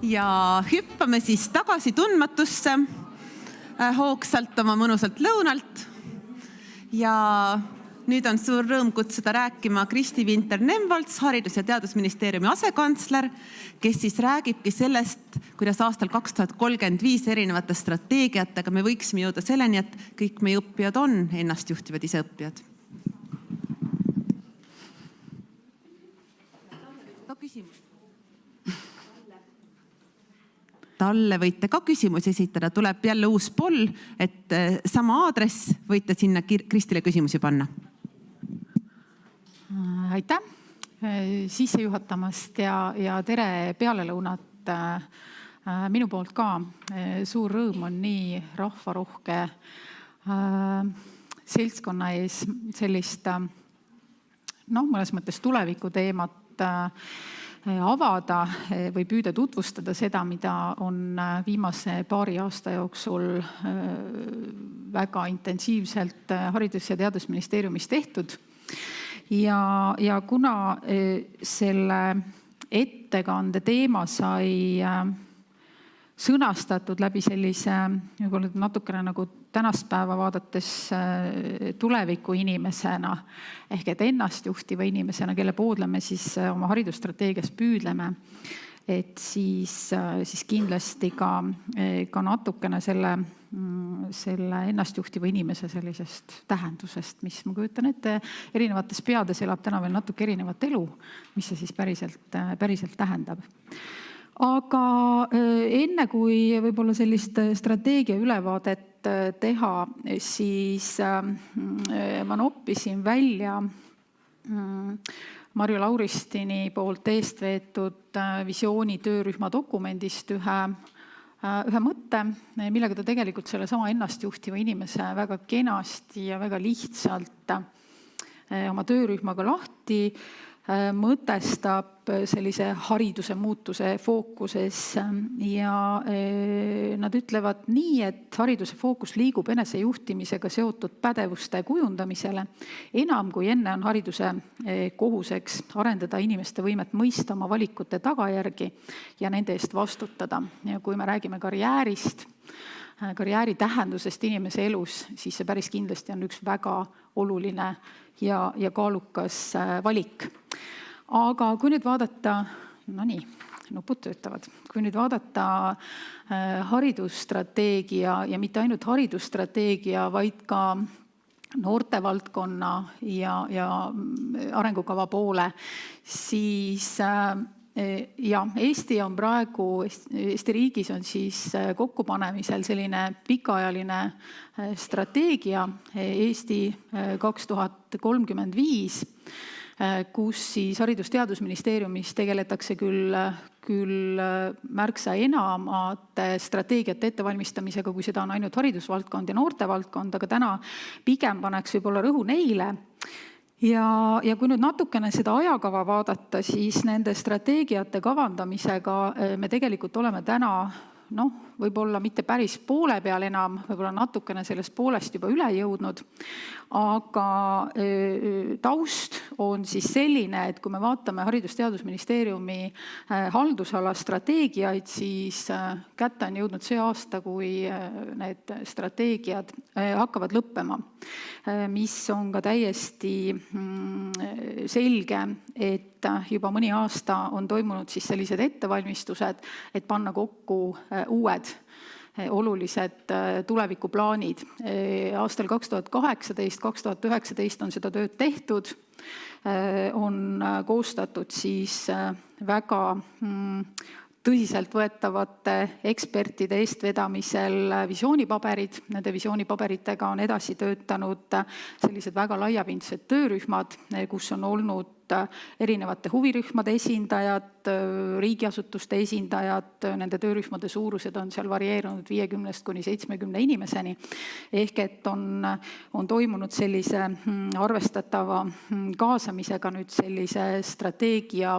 Ja hüppame siis tagasi tundmatusse hoogsalt oma mõnusalt lõunalt. Ja nüüd on suur rõõm kutsuda rääkima Kristi Vinter-Nemvalts, Haridus- ja Teadusministeeriumi asekantsler, kes siis räägibki sellest, kuidas aastal 2035 erinevate strateegiatega me võiksime jõuda selleni, et kõik meie õppijad on ennastjuhtivad iseõppijad. Talle võite ka küsimusi esitada, tuleb jälle uus poll, et sama aadress võite sinna Kristile küsimusi panna. Aitäh sisse juhatamast ja tere pealelõunat minu poolt ka. Suur rõõm on nii rahvarohke seltskonna ees sellist mõnes mõttes tuleviku teemat avada või püüda tutvustada seda, mida on viimase paari aasta jooksul väga intensiivselt Haridus- ja Teadusministeeriumis tehtud. Ja kuna selle ettekande teema sai sõnastatud läbi sellise natukene nagu tänast päeva vaadates tuleviku inimesena ehk et ennastjuhtiva inimesena, kelle poodle me siis oma haridusstrateegias püüdleme, et siis kindlasti ka natukene selle ennastjuhtiva inimese sellisest tähendusest, mis ma kujutan ette, erinevates peades elab täna veel natuke erinevat elu, mis see siis päriselt tähendab. Aga enne kui võib-olla sellist strateegia ülevaadet teha, siis ma noppisin välja Marju Lauristini poolt eest veetud visiooni töörühma dokumendist ühe mõtte, millega ta tegelikult selle sama ennastjuhtiva inimese väga kenasti ja väga lihtsalt oma töörühmaga lahti mõtestab sellise hariduse muutuse fookuses ja nad ütlevad nii, et hariduse fookus liigub enesejuhtimisega seotud pädevuste kujundamisele. Enam kui enne on hariduse kohuseks arendada inimeste võimet mõista oma valikute tagajärgi ja nende eest vastutada. Ja kui me räägime karjäärist, karjääri tähendusest inimese elus, siis see päris kindlasti on üks väga oluline ja kaalukas valik. Aga kui nüüd vaadata, nupud töötavad, kui nüüd vaadata haridusstrateegia ja mitte ainult haridusstrateegia, vaid ka noortevaldkonna ja arengukava poole, siis Eesti on praegu, Eesti riigis on siis kokkupanemisel selline pikaajaline strateegia Eesti 2035, kus siis Haridus-Teadusministeeriumis tegeletakse küll märksa enamate strateegiate ettevalmistamisega, kui seda on ainult haridusvaldkond ja noortevaldkond, aga täna pigem paneks võib-olla rõhu neile. Ja kui nüüd natukene seda ajakava vaadata, siis nende strateegiate kavandamisega me tegelikult oleme täna võib-olla mitte päris poole peal enam, võib-olla natukene sellest poolest juba üle jõudnud, aga taust on siis selline, et kui me vaatame Haridus-Teadusministeeriumi haldusala strateegiaid, siis kätte on jõudnud see aasta, kui need strateegiad hakkavad lõppema, mis on ka täiesti selge, et juba mõni aasta on toimunud siis sellised ettevalmistused, et panna kokku uued olulised tulevikuplaanid. Aastal 2018-2019 on seda tööd tehtud, on koostatud siis väga tõsiseltvõetavate ekspertide eestvedamisel visioonipaberid. Nende visioonipaberitega on edasi töötanud sellised väga laiapindsed töörühmad, kus on olnud erinevate huvirühmade esindajad, riigiasutuste esindajad, nende töörühmade suurused on seal varieerunud 50 kuni 70 inimeseni. Ehk et on toimunud sellise arvestatava kaasamisega nüüd sellise strateegia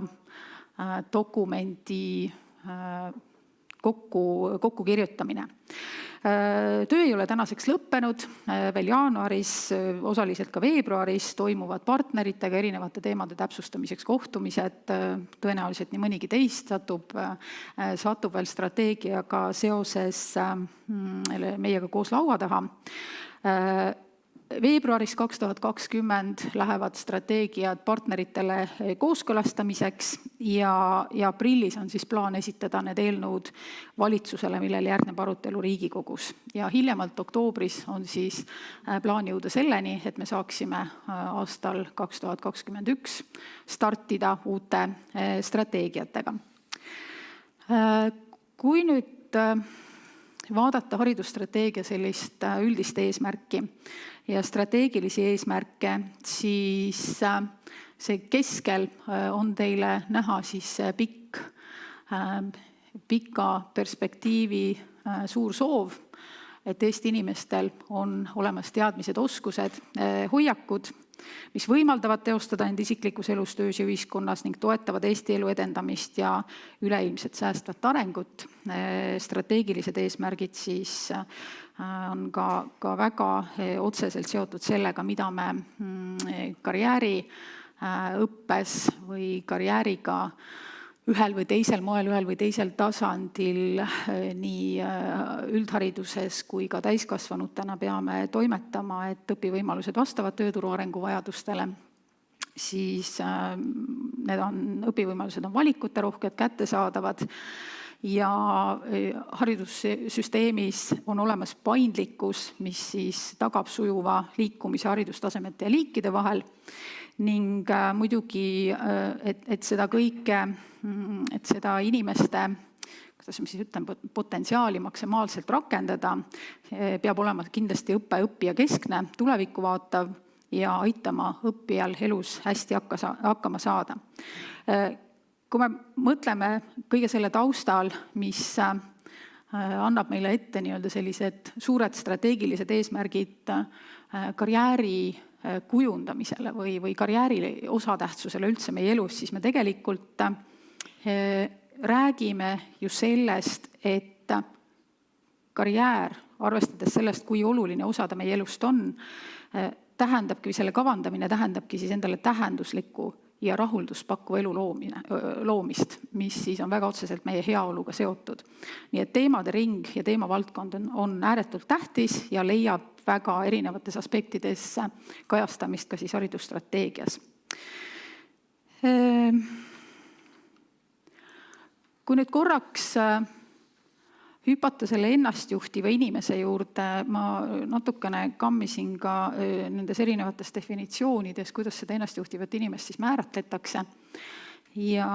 dokumendi kokkukirjutamine. Töö ei ole tänaseks lõppenud, veel jaanuaris, osaliselt ka veebruaris toimuvad partneritega erinevate teemade täpsustamiseks kohtumised, tõenäoliselt nii mõnigi teist satub veel strateegiaga seoses meiega koos laua taha. Veebruaris 2020 lähevad strateegiad partneritele kooskõlastamiseks ja aprillis on siis plaan esitada need eelnõud valitsusele, millel järgneb arutelu Riigikogus. Ja hiljemalt oktoobris on siis plaan jõuda selleni, et me saaksime aastal 2021 startida uute strateegiatega. Kui nüüd vaadata haridusstrateegia sellist üldist eesmärki ja strateegilisi eesmärke, siis see keskel on teile näha siis pika perspektiivi suur soov, et Eesti inimestel on olemas teadmised, oskused, hoiakud, mis võimaldavad teostada end isiklikus elus, töös ja ühiskonnas ning toetavad Eesti elu edendamist ja üleilmset säästvat arengut. Strateegilised eesmärgid siis on ka väga otseselt seotud sellega, mida me karjääriõppes või karjääriga ühel või teisel moel, ühel või teisel tasandil nii üldhariduses kui ka täiskasvanutena peame toimetama, et õpivõimalused vastavad tööturu arenguvajadustele. Siis õpivõimalused on valikuterohked, kättesaadavad ja haridussüsteemis on olemas paindlikkus, mis siis tagab sujuva liikumise haridustasemete ja liikide vahel. Ning muidugi, et seda kõike, et seda inimeste, kuidas ma siis ütlen, potentsiaali maksimaalselt rakendada, peab olema kindlasti õppija keskne, tulevikku vaatav ja aitama õppijal elus hästi hakkama saada. Kui me mõtleme kõige selle taustal, mis annab meile ette sellised suured strateegilised eesmärgid karjääri kujundamisele või karjääri osatähtsusele üldse meie elus, siis me tegelikult räägime ju sellest, et karjäär, arvestades sellest, kui oluline osa ta meie elust on, tähendabki, selle kavandamine tähendabki siis endale tähenduslikku ja rahulduspakkuva elu loomist, mis siis on väga otseselt meie heaoluga seotud. Nii et teemade ring ja teemavaldkond on ääretult tähtis ja leiab väga erinevates aspektides kajastamist ka siis haridusstrateegias. Kui nüüd korraks hüpata selle ennastjuhtiva inimese juurde, ma natukene kammisin ka nendes erinevates definitsioonides, kuidas seda ennastjuhtivat inimest siis määratletakse. Ja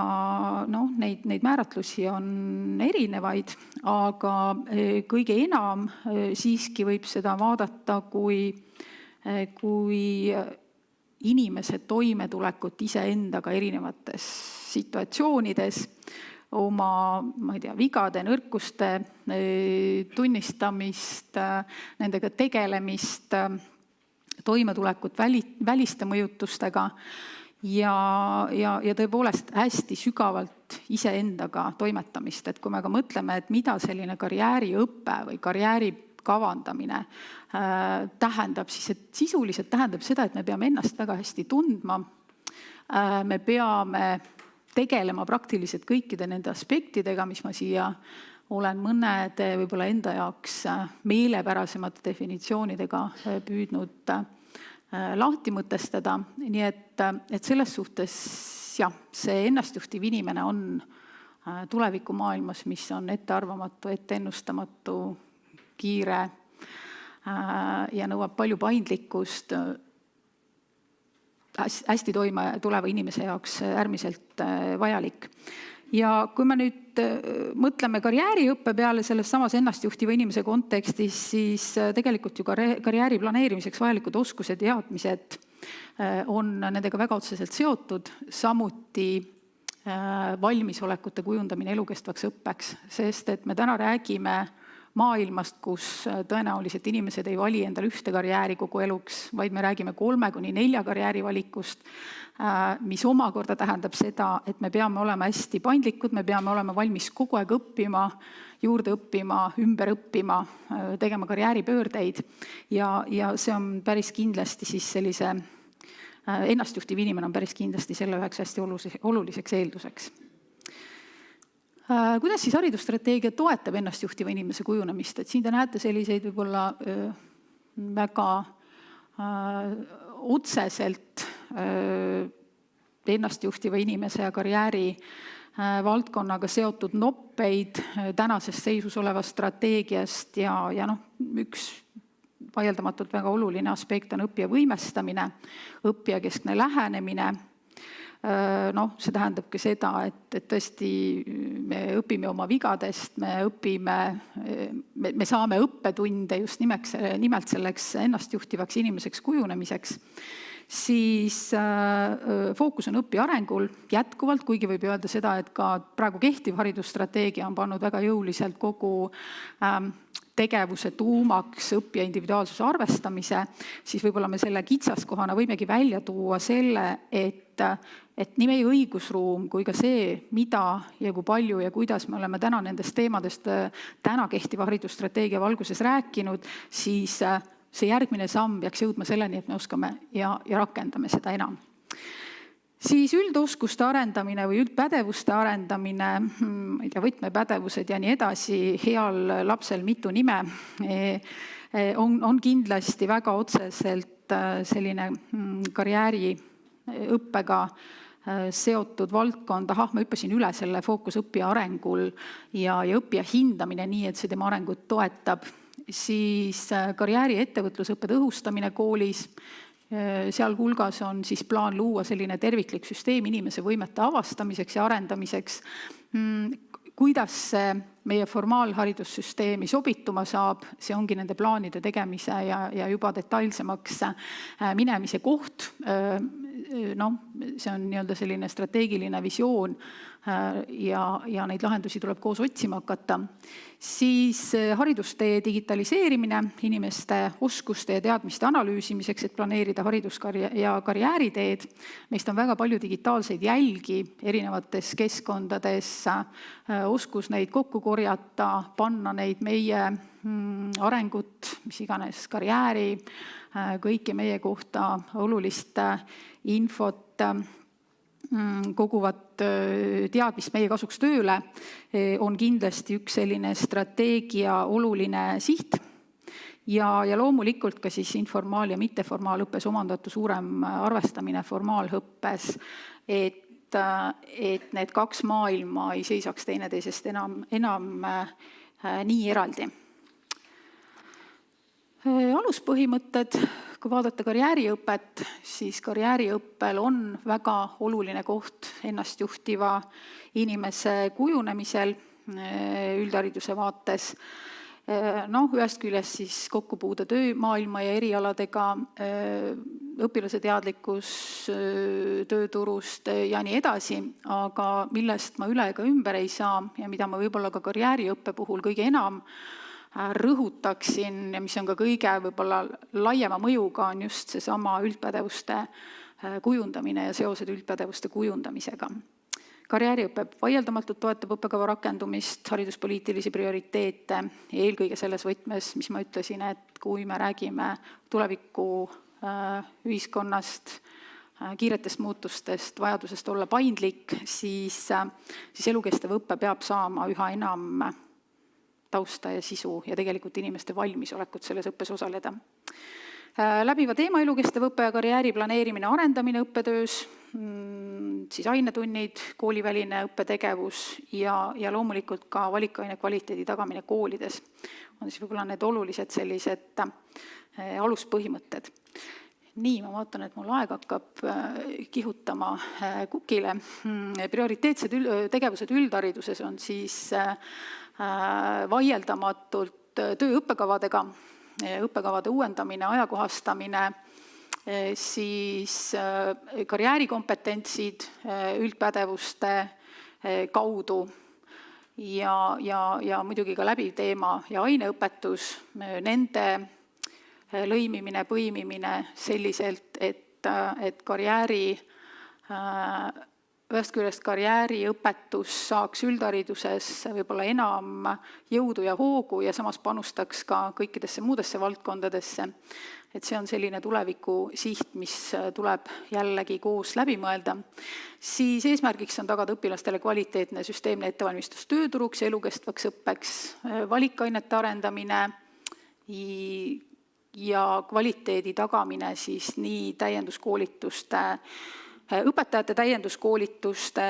neid määratlusi on erinevaid, aga kõige enam siiski võib seda vaadata kui inimese toimetulekut iseendaga erinevates situatsioonides, oma, vigade, nõrkuste tunnistamist, nendega tegelemist, toimetulekut väliste mõjutustega ja tõepoolest hästi sügavalt iseendaga toimetamist. Et kui me ka mõtleme, et mida selline karjääriõpe või karjääri kavandamine tähendab, siis et sisuliselt tähendab seda, et me peame ennast väga hästi tundma, me peame tegelema praktiliselt kõikide nende aspektidega, mis ma siia olen mõnede võib-olla enda jaoks meelepärasemate definitsioonidega püüdnud lahti mõtestada. Nii et selles suhtes see ennastjuhtiv inimene on tulevikumaailmas, mis on ettearvamatu, etteennustamatu, kiire ja nõuab palju paindlikkust, hästi toime tuleva inimese jaoks äärmiselt vajalik. Ja kui me nüüd mõtleme karjääriõppe peale selles samas ennastjuhtiva inimese kontekstis, siis tegelikult ju karjääri planeerimiseks vajalikud oskused ja teadmised on nendega väga otseselt seotud, samuti valmisolekute kujundamine elukestvaks õppeks, sest et me täna räägime maailmast, kus tõenäoliselt inimesed ei vali endale ühte karjääri kogu eluks, vaid me räägime 3-4 karjääri valikust, mis omakorda tähendab seda, et me peame olema hästi paindlikud, me peame olema valmis kogu aeg õppima, juurde õppima, ümber õppima, tegema karjääripöördeid ja see on päris kindlasti siis sellise ennastjuhtiv inimene on päris kindlasti selle üheks hästi oluliseks eelduseks. Kuidas siis haridusstrateegia toetab ennastjuhtiva inimese kujunemist? Et siin te näete selliseid võib-olla väga otseselt ennastjuhtiva inimese ja karjääri valdkonnaga seotud noppeid tänasest seisus olevast strateegiast ja üks vaieldamatult väga oluline aspekt on õppija võimestamine, õppijakeskne lähenemine. See tähendabki seda, et tõesti me õpime oma vigadest, me saame õppetunde just nimelt selleks ennastjuhtivaks inimeseks kujunemiseks, siis fookus on õppija arengul jätkuvalt, kuigi võib öelda seda, et ka praegu kehtiv haridusstrateegia on pannud väga jõuliselt kogu tegevuse tuumaks õppija individuaalsuse arvestamise, siis võib-olla me selle kitsaskohana võimegi välja tuua selle, et nii meie õigusruum kui ka see, mida ja kui palju ja kuidas me oleme täna nendest teemadest täna kehtiva haridusstrateegia valguses rääkinud, siis see järgmine samm peaks jõudma selleni, et me oskame ja rakendame seda enam. Siis üldoskuste arendamine või üldpädevuste arendamine, võtmepädevused ja nii edasi, heal lapsel mitu nime, on kindlasti väga otseselt selline karjääriõppega seotud valdkond. Ma hüppasin üle selle fookus õppija arengul ja õppija hindamine nii, et see tema arengut toetab. Siis karjääri ettevõtlusõppe tõhustamine koolis, sealhulgas on siis plaan luua selline terviklik süsteem inimese võimete avastamiseks ja arendamiseks. Kuidas see meie formaalharidussüsteemi sobituma saab, see ongi nende plaanide tegemise ja juba detailsemaks minemise koht. See on nii-öelda selline strateegiline visioon ja neid lahendusi tuleb koos otsima hakata. Siis haridustee digitaliseerimine inimeste oskuste ja teadmiste analüüsimiseks, et planeerida haridus- ja karjääriteed. Meist on väga palju digitaalseid jälgi erinevates keskkondades, oskus neid kokku korjata, panna neid meie arengut, mis iganes karjääri, kõike meie kohta olulist infot, koguvat teadmist meie kasuks tööle, on kindlasti üks selline strateegia oluline siht. Ja loomulikult ka siis informaal- ja mitteformaalõppes omandatu suurem arvestamine formaalõppes, et need kaks maailma ei seisaks teineteisest enam nii eraldi. Aluspõhimõtted, kui vaadata karjääriõpet, siis karjääriõppel on väga oluline koht ennastjuhtiva inimese kujunemisel üldhariduse vaates. Ühest küljest siis kokkupuude töömaailma ja erialadega, õpilase teadlikkus tööturust ja nii edasi, aga millest ma üle ega ümber ei saa ja mida ma võib-olla ka karjääriõppe puhul kõige enam rõhutaksin ja mis on ka kõige võib-olla laiema mõjuga, on just seesama üldpädevuste kujundamine ja seosed üldpädevuste kujundamisega. Karjääriõpe vaieldamatult toetab õppekava rakendumist, hariduspoliitilisi prioriteete, eelkõige selles võtmes, mis ma ütlesin, et kui me räägime tuleviku ühiskonnast, kiiretest muutustest, vajadusest olla paindlik, siis elukestev õpe peab saama üha enam tausta ja sisu ja tegelikult inimeste valmisolekut selles õppes osaleda. Läbiva teema elukestev õppe ja karjääri planeerimine, arendamine õppetöös, siis ainetunnid, kooliväline õppetegevus ja loomulikult ka valikaine kvaliteedi tagamine koolides on siis võib-olla need olulised sellised aluspõhimõtted. Nii, ma vaatan, et mul aeg hakkab kihutama kukile. Prioriteetsed tegevused üldhariduses on siis vaieldamatult töö õppekavadega, õppekavade uuendamine, ajakohastamine, siis karjäärikompetentsid üldpädevuste kaudu, ja muidugi ka läbiv teema ja aineõpetus, nende lõimimine, põimimine selliselt, et ühest küljest karjääriõpetus saaks üldhariduses võib-olla enam jõudu ja hoogu ja samas panustaks ka kõikidesse muudesse valdkondadesse. Et see on selline tuleviku siht, mis tuleb jällegi koos läbi mõelda. Siis eesmärgiks on tagada õpilastele kvaliteetne süsteemne ettevalmistus tööturuks ja elukestvaks õppeks, valikainete arendamine ja kvaliteedi tagamine siis nii täienduskoolituste, õpetajate täienduskoolituste,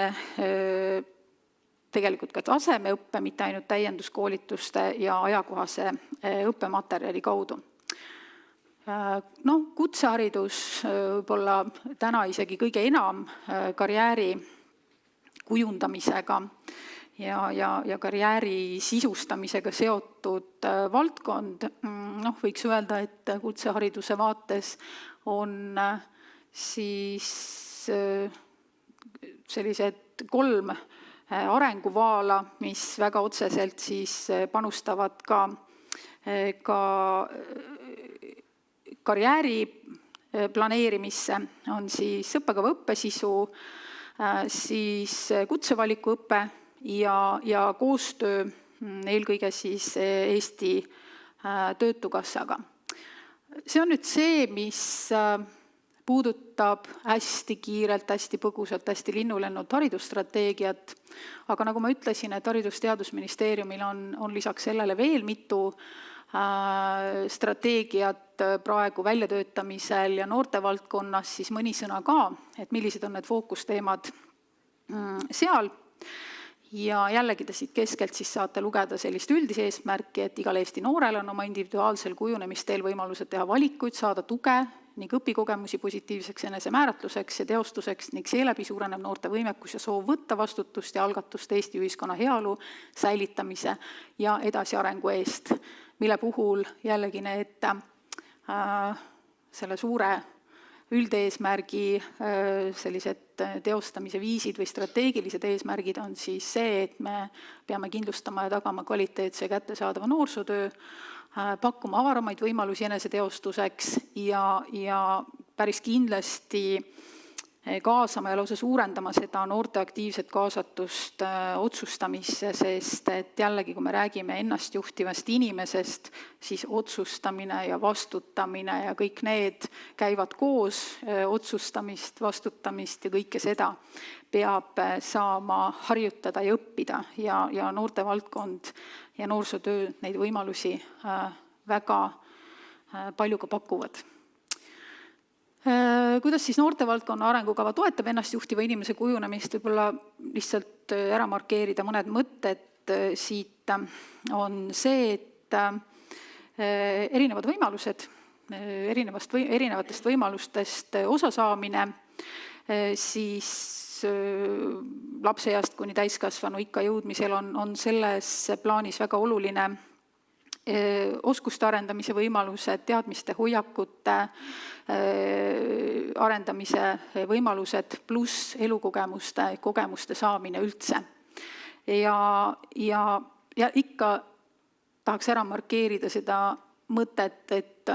tegelikult ka tasemeõppe, mitte ainult täienduskoolituste ja ajakohase õppematerjali kaudu. Kutseharidus võib-olla täna isegi kõige enam karjääri kujundamisega ja karjääri sisustamisega seotud valdkond. Võiks öelda, et kutsehariduse vaates on siis sellised 3 arenguvaala, mis väga otseselt siis panustavad ka karjääri planeerimisse, on siis õppekava õppesisu, siis kutsevaliku õpe ja koostöö eelkõige siis Eesti Töötukassaga. See on nüüd see, mis puudutab hästi kiirelt, hästi põgusalt, hästi linnulennut haridusstrateegiat, aga nagu ma ütlesin, et Haridus- ja Teadusministeeriumil on lisaks sellele veel mitu strateegiat praegu väljatöötamisel ja noortevaldkonnas, siis mõni sõna ka, et millised on need fookusteemad seal. Ja jällegi te siit keskelt siis saate lugeda sellist üldise eesmärki, et igal Eesti noorel on oma individuaalsel kujunemisteel võimalused teha valikuid, saada tuge ning õpikogemusi positiivseks enesemääratluseks ja teostuseks ning seeläbi suureneb noorte võimekus ja soov võtta vastutust ja algatust Eesti ühiskonna heaolu säilitamise ja edasiarengu eest, mille puhul jällegi need selle suure üldeesmärgi sellised teostamise viisid või strateegilised eesmärgid on siis see, et me peame kindlustama ja tagama kvaliteetse ja kättesaadava noorsootöö, pakkuma avaramaid võimalusi eneseteostuseks ja päris kindlasti kaasama ja lausa suurendama seda noorte aktiivset kaasatust otsustamisse, sest et jällegi, kui me räägime ennastjuhtivast inimesest, siis otsustamine ja vastutamine ja kõik need käivad koos, otsustamist, vastutamist ja kõike seda peab saama harjutada ja õppida ja noortevaldkond ja noorsootöö neid võimalusi väga palju ka pakuvad. Kuidas siis noortevaldkonna arengukava toetab ennastjuhtiva inimese kujunemist, võib-olla lihtsalt ära markeerida mõned mõtted siit on see, et erinevad võimalused, erinevatest võimalustest osasaamine, siis lapseeast kuni täiskasvanu ikka jõudmisel on selles plaanis väga oluline oskuste arendamise võimalused, teadmiste, hoiakute arendamise võimalused pluss kogemuste saamine üldse. Ja ikka tahaks ära markeerida seda mõtet, et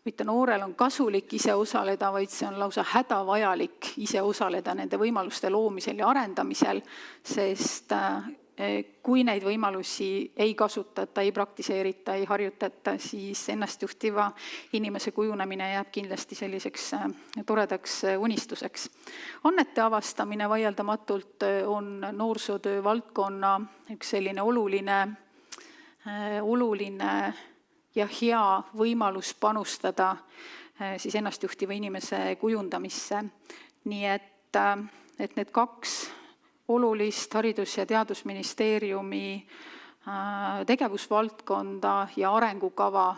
mitte noorel on kasulik ise osaleda, vaid see on lausa hädavajalik ise osaleda nende võimaluste loomisel ja arendamisel, sest kui neid võimalusi ei kasutata, ei praktiseerita, ei harjutata, siis ennastjuhtiva inimese kujunemine jääb kindlasti selliseks toredaks unistuseks. Annete avastamine vaieldamatult on noorsootöö valdkonna üks selline oluline ja hea võimalus panustada siis ennastjuhtiva inimese kujundamisse. Nii et need 2 olulist Haridus- ja Teadusministeeriumi tegevusvaldkonda ja arengukava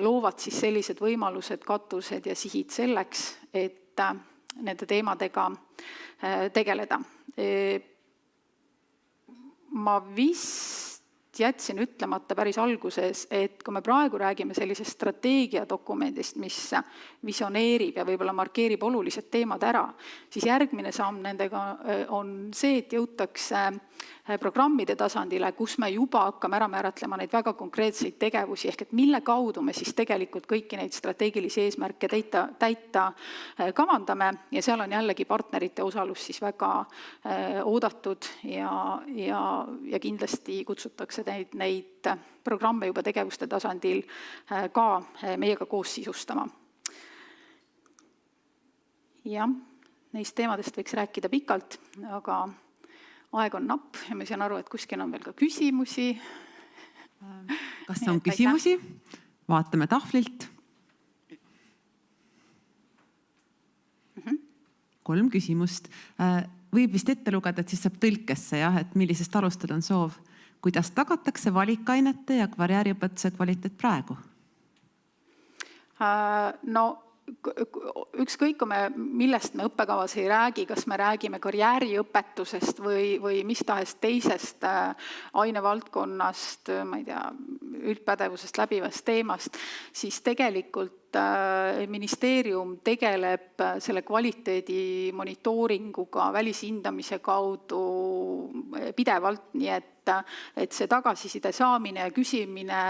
loovad siis sellised võimalused, katused ja sihid selleks, et nende teemadega tegeleda. Ma vist jätsin ütlemata päris alguses, et kui me praegu räägime sellisest strateegiadokumendist, mis visioneerib ja võib-olla markeerib olulised teemad ära, siis järgmine samm nendega on see, et jõutakse programmide tasandile, kus me juba hakkame ära määratlema neid väga konkreetseid tegevusi, ehk et mille kaudu me siis tegelikult kõiki neid strateegilisi eesmärke täita kavandame ja seal on jällegi partnerite osalus siis väga oodatud ja kindlasti kutsutakse neid programme juba tegevuste tasandil ka meiega koos sisustama. Jah, neist teemadest võiks rääkida pikalt, aga aeg on napp ja ma saan aru, et kuskil on veel ka küsimusi. Kas on küsimusi? Vaatame tahvlilt. 3 küsimust. Võib vist ette lugeda, et siis saab tõlkesse, et millisest alustada on soov. Kuidas tagatakse valikainete ja karjääriõpetuse kvaliteet praegu? No, ükskõik, millest me õppekavas ei räägi, kas me räägime karjääriõpetusest või mis tahes teisest ainevaldkonnast, ma ei tea, üldpädevusest läbivast teemast, siis tegelikult ministeerium tegeleb selle kvaliteedi monitooringuga välishindamise kaudu pidevalt, nii et see tagasiside saamine ja küsimine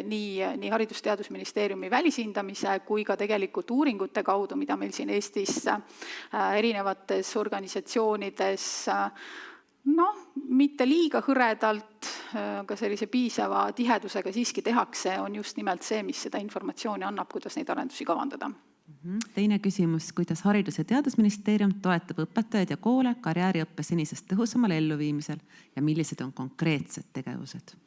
nii Haridus- ja Teadusministeeriumi välishindamise kui ka tegelikult uuringute kaudu, mida meil siin Eestis erinevates organisatsioonides mitte liiga hõredalt, aga sellise piisava tihedusega siiski tehakse, on just nimelt see, mis seda informatsiooni annab, kuidas neid arendusi kavandada. Teine küsimus, kuidas Haridus- ja Teadusministeerium toetab õpetajaid ja koole karjääriõppe senisest tõhusamal elluviimisel ja millised on konkreetsed tegevused?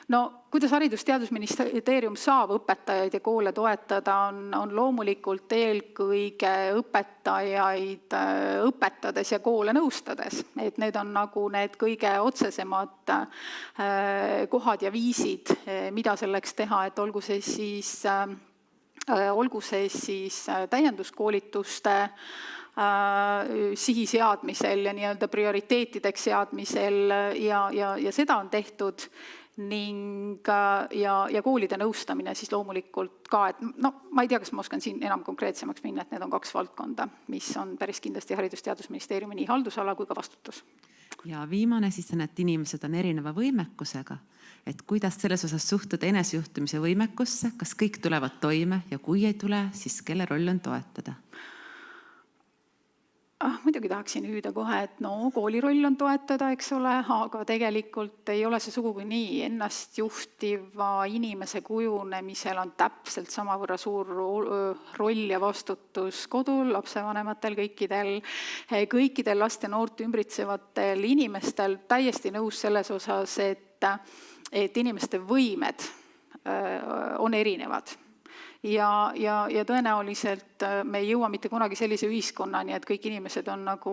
No, kuidas Haridus- ja Teadusministeerium saab õpetajaid ja koole toetada, on loomulikult eelkõige õpetajaid õpetades ja koole nõustades. Et need on nagu need kõige otsesemad kohad ja viisid, mida selleks teha, et olgu see siis täienduskoolituste sihi seadmisel ja nii-öelda prioriteetideks seadmisel ja seda on tehtud. Ja koolide nõustamine siis loomulikult ka, et ma ei tea, kas ma oskan siin enam konkreetsemaks minna, et need on 2 valdkonda, mis on päris kindlasti Haridus- ja Teadusministeeriumi nii haldusala kui ka vastutus. Ja viimane siis on, et inimesed on erineva võimekusega, et kuidas selles osas suhtuda enesejuhtimise võimekusse, kas kõik tulevad toime ja kui ei tule, siis kelle roll on toetada? Muidugi tahaksin hüüda kohe, et kooli roll on toetada, eks ole, aga tegelikult ei ole see sugugi nii. Ennast juhtiva inimese kujunemisel on täpselt samavõrra suur roll ja vastutus kodul, lapsevanematel, kõikidel laste noort ümbritsevatel inimestel. Täiesti nõus selles osas, et inimeste võimed on erinevad. Ja tõenäoliselt me ei jõua mitte kunagi sellise ühiskonnani, et kõik inimesed on nagu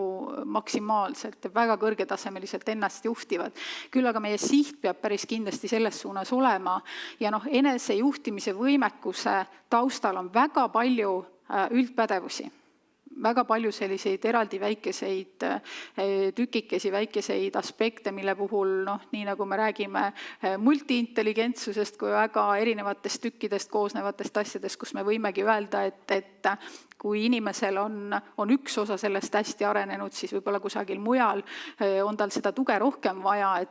maksimaalselt ja väga kõrgetasemeliselt ennast juhtivad. Küll aga meie siht peab päris kindlasti selles suunas olema ja enesejuhtimise võimekuse taustal on väga palju üldpädevusi. Väga palju selliseid eraldi väikeseid tükikesi, väikeseid aspekte, mille puhul, nii nagu me räägime multiintelligentsusest kui väga erinevatest tükkidest koosnevatest asjadest, kus me võimegi öelda, et kui inimesel on üks osa sellest hästi arenenud, siis võib-olla kusagil mujal on tal seda tuge rohkem vaja,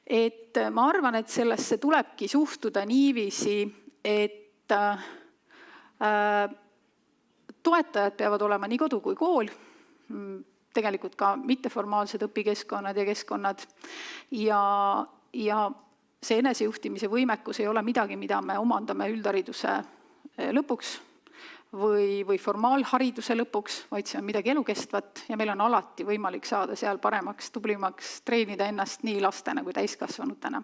et ma arvan, et sellesse tulebki suhtuda niiviisi, et toetajad peavad olema nii kodu kui kool, tegelikult ka mitteformaalsed õpikeskkonnad ja keskkonnad ja see enesejuhtimise võimekus ei ole midagi, mida me omandame üldhariduse lõpuks või formaalhariduse lõpuks, vaid see on midagi elukestvat ja meil on alati võimalik saada seal paremaks, tublimaks, treenida ennast nii lastena kui täiskasvanutena.